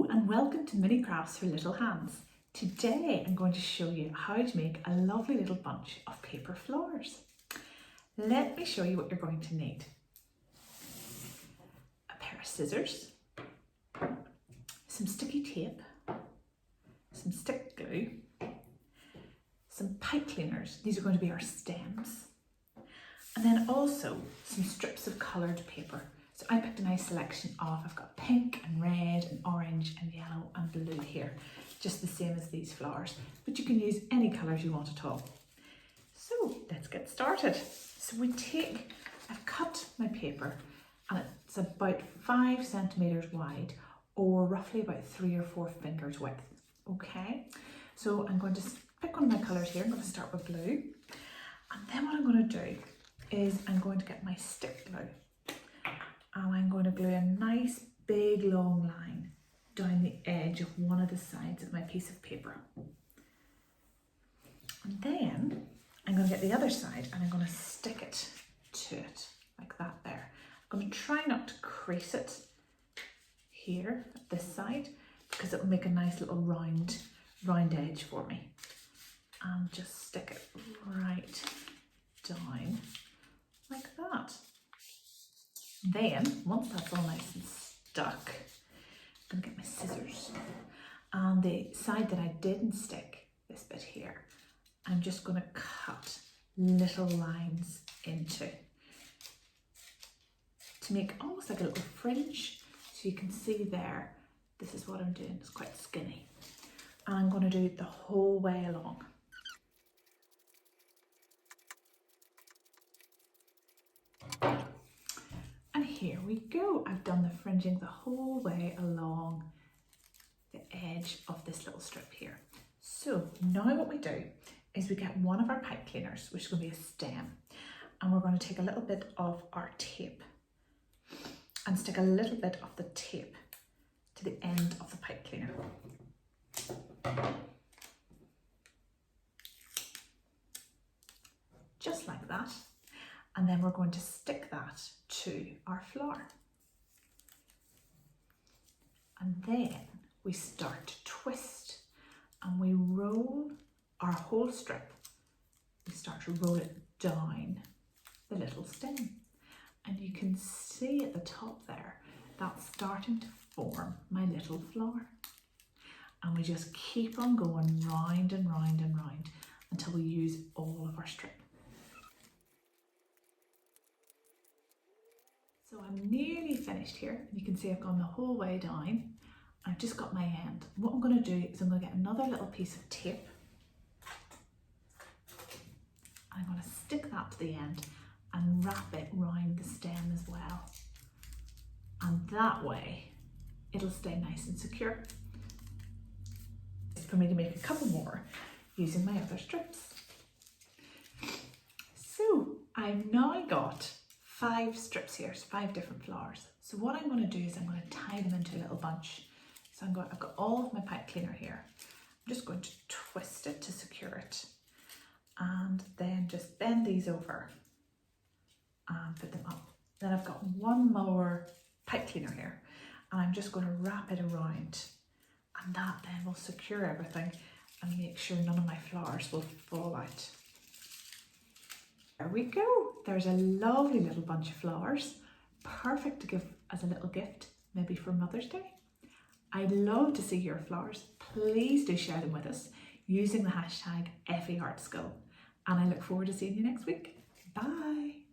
Hello and welcome to Mini Crafts for Little Hands. Today I'm going to show you how to make a lovely little bunch of paper flowers. Let me show you what you're going to need. A pair of scissors, some sticky tape, some stick glue, some pipe cleaners, these are going to be our stems, and then also some strips of coloured paper. So I picked a nice selection of, I've got pink and red and orange and yellow and blue here, just the same as these flowers, but you can use any colours you want at all. So let's get started. So I've cut my paper and it's about 5 centimetres wide or roughly about 3 or 4 fingers width, okay? So I'm going to pick one of my colours here, I'm going to start with blue, and then what I'm going to do is I'm going to get my stick glue. And I'm going to glue a nice big long line down the edge of one of the sides of my piece of paper. And then I'm going to get the other side and I'm going to stick it to it like that there. I'm going to try not to crease it here at this side because it will make a nice little round edge for me. And just stick it right down like that. Then, once that's all nice and stuck, I'm going to get my scissors, and the side that I didn't stick, this bit here, I'm just going to cut little lines into to make almost like a little fringe. So you can see there, this is what I'm doing, it's quite skinny. And I'm going to do it the whole way along. Here we go. I've done the fringing the whole way along the edge of this little strip here. So now what we do is we get one of our pipe cleaners, which is going to be a stem, and we're going to take a little bit of our tape and stick a little bit of the tape to the end of the pipe cleaner. Just like that. And then we're going to stick that to our flower. And then we start to twist and we roll our whole strip. We start to roll it down the little stem. And you can see at the top there, that's starting to form my little flower. And we just keep on going round and round and round until we use all of our strip. So I'm nearly finished here, and you can see I've gone the whole way down. I've just got my end. What I'm going to do is I'm going to get another little piece of tape. I'm going to stick that to the end and wrap it round the stem as well. And that way it'll stay nice and secure. It's for me to make a couple more using my other strips. So I've now got 5 strips here, so 5 different flowers. So what I'm going to do is I'm going to tie them into a little bunch. So I've got all of my pipe cleaner here. I'm just going to twist it to secure it. And then just bend these over and put them up. Then I've got one more pipe cleaner here, and I'm just going to wrap it around. And that then will secure everything and make sure none of my flowers will fall out. There we go. There's a lovely little bunch of flowers, perfect to give as a little gift, maybe for Mother's Day. I'd love to see your flowers. Please do share them with us using the hashtag FEArtSchool. And I look forward to seeing you next week. Bye.